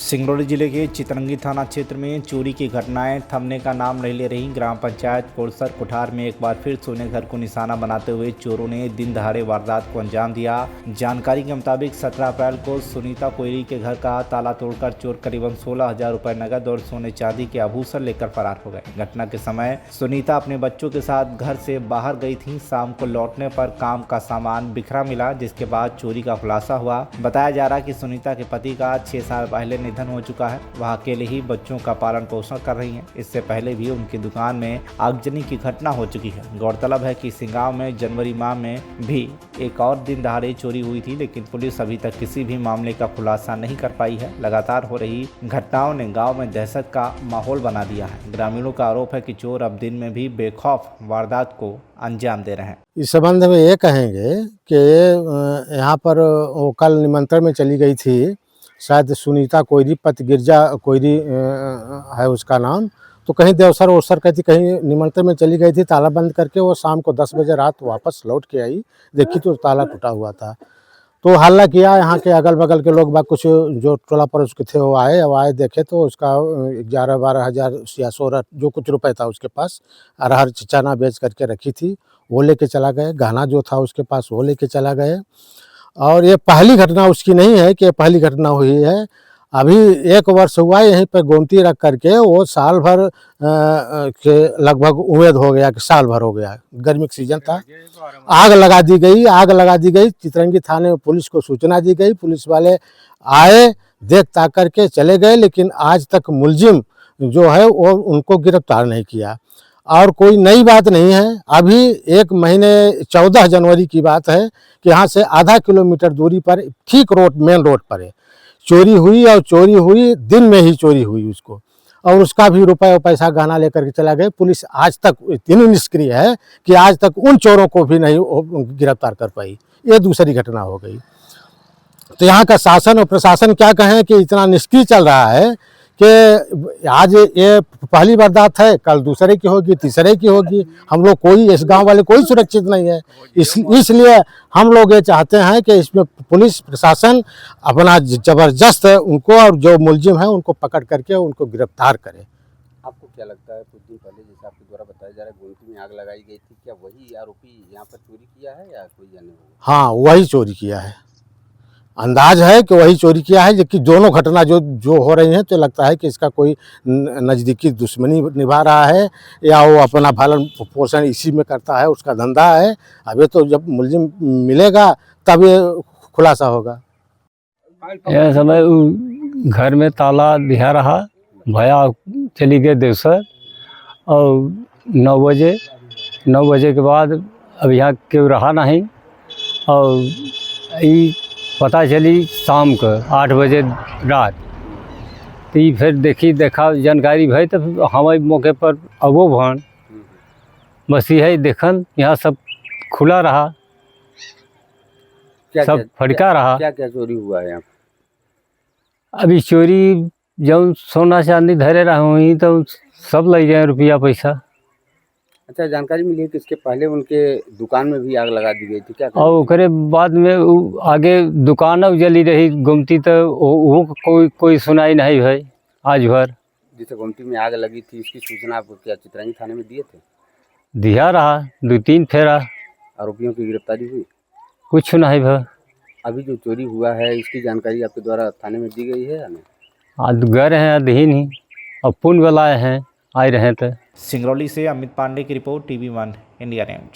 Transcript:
सिंगरौली जिले के चितरंगी थाना क्षेत्र में चोरी की घटनाएं थमने का नाम नहीं ले रही। ग्राम पंचायत कोड़सर कुठार में एक बार फिर सोने घर को निशाना बनाते हुए चोरों ने दिन दहाड़े वारदात को अंजाम दिया। जानकारी के मुताबिक 17 अप्रैल को सुनीता कोयरी के घर का ताला तोड़कर चोर करीबन 16,000 रुपए नकद और सोने चांदी के आभूषण लेकर फरार हो गए। घटना के समय सुनीता अपने बच्चों के साथ घर से बाहर गई थी। शाम को लौटने पर काम का सामान बिखरा मिला, जिसके बाद चोरी का खुलासा हुआ। बताया जा रहा है कि सुनीता के पति का 6 साल पहले निधन हो चुका है। वह अकेले ही बच्चों का पालन पोषण कर रही हैं। इससे पहले भी उनकी दुकान में आगजनी की घटना हो चुकी है। गौरतलब है कि इसी गांव में जनवरी माह में भी एक और दिन दहाड़े चोरी हुई थी, लेकिन पुलिस अभी तक किसी भी मामले का खुलासा नहीं कर पाई है। लगातार हो रही घटनाओं ने गाँव में दहशत का माहौल बना दिया है। ग्रामीणों का आरोप है कि चोर अब दिन में भी बेखौफ वारदात को अंजाम दे रहे हैं। इस संबंध में ये कहेंगे कि यहाँ पर वो कल निमंत्रण में चली गई थी, शायद सुनीता कोयरी, पति गिरजा कोयरी है उसका नाम। तो कहीं देवसर ओसर कहती कहीं निमंत्रण में चली गई थी, ताला बंद करके वो शाम को 10 बजे रात वापस लौट के आई, देखी तो ताला टूटा हुआ था। तो हल्ला किया, यहाँ के अगल बगल के लोग बाग कुछ जो टोला पर उसके थे वो आए देखे तो उसका 11-12 हज़ार या 16 जो कुछ रुपए था उसके पास, अरहर चना बेच करके रखी थी, वो लेके चला गए। गहना जो था उसके पास वो लेके चला गए। और ये पहली घटना उसकी नहीं है कि पहली घटना हुई है। अभी 1 वर्ष हुआ यहीं पर गोमती रख करके वो साल भर के लगभग उम्मीद हो गया कि साल भर हो गया, गर्मी का सीजन था। आग लगा दी गई। चितरंगी थाने में पुलिस को सूचना दी गई, पुलिस वाले आए, देख ताक करके चले गए, लेकिन आज तक मुलजिम जो है वो उनको गिरफ्तार नहीं किया। और कोई नई बात नहीं है। अभी 1 महीने 14 जनवरी की बात है कि यहाँ से आधा किलोमीटर दूरी पर ठीक मेन रोड पर है चोरी हुई, और चोरी हुई दिन में ही चोरी हुई उसको, और उसका भी रुपया पैसा गहना लेकर के चला गए। पुलिस आज तक इतनी निष्क्रिय है कि आज तक उन चोरों को भी नहीं गिरफ्तार कर पाई। ये दूसरी घटना हो गई। तो यहाँ का शासन और प्रशासन क्या कहें कि इतना निष्क्रिय चल रहा है कि आज ये पहली वारदात है, कल दूसरे की होगी, तीसरे की होगी। हम लोग कोई इस गांव वाले कोई सुरक्षित नहीं है। इसलिए हम लोग ये चाहते हैं कि इसमें पुलिस प्रशासन अपना जबरदस्त उनको और जो मुलजिम है उनको पकड़ करके उनको गिरफ्तार करे। आपको क्या लगता है, कुछ दिन पहले जैसे आपके द्वारा बताया जा रहा है गोमती में आग लगाई गई थी, क्या वही आरोपी यहाँ पर चोरी किया है या कोई अन्य होगा? हाँ, वही चोरी किया है। अंदाज है कि वही चोरी किया है, जबकि दोनों घटना जो हो रही हैं तो लगता है कि इसका कोई नज़दीकी दुश्मनी निभा रहा है या वो अपना भरण पोषण इसी में करता है, उसका धंधा है। अभी तो जब मुलजिम मिलेगा तब ये खुलासा होगा। यह समय घर में ताला दिया रहा, भैया चली गए देवसर, और 9 बजे के बाद अब यहाँ क्यों रहा नहीं। और ये पता चली शाम को 8 बजे रात, तो फिर देखा जानकारी भई, तो हमारे मौके पर अबो भन बस यही देखन यहाँ सब खुला रहा, सब फटका रहा। क्या क्या चोरी हुआ है यहाँ? अभी चोरी जब सोना चांदी धरे रहा हुई तो सब ले गए रुपया पैसा। अच्छा, जानकारी मिली है कि इसके पहले उनके दुकान में भी आग लगा दी गई थी, क्या? और उसके बाद में आगे दुकान जली रही गोमती, तो वो कोई सुनाई नहीं भाई आज भर। जिसे गोमती में आग लगी थी इसकी सूचना आप क्या चितरंगी थाने में दिए थे? दिया रहा, 2-3 फेरा। आरोपियों की गिरफ्तारी हुई? कुछ नहीं भाई। अभी जो चोरी हुआ है इसकी जानकारी आपके द्वारा थाने में दी गई है या नहीं? आज गए हैं अधीन ही, और पुण्य वाला हैं आए रहे थे। सिंगरौली से अमित पांडे की रिपोर्ट, TV1 इंडिया न्यूज।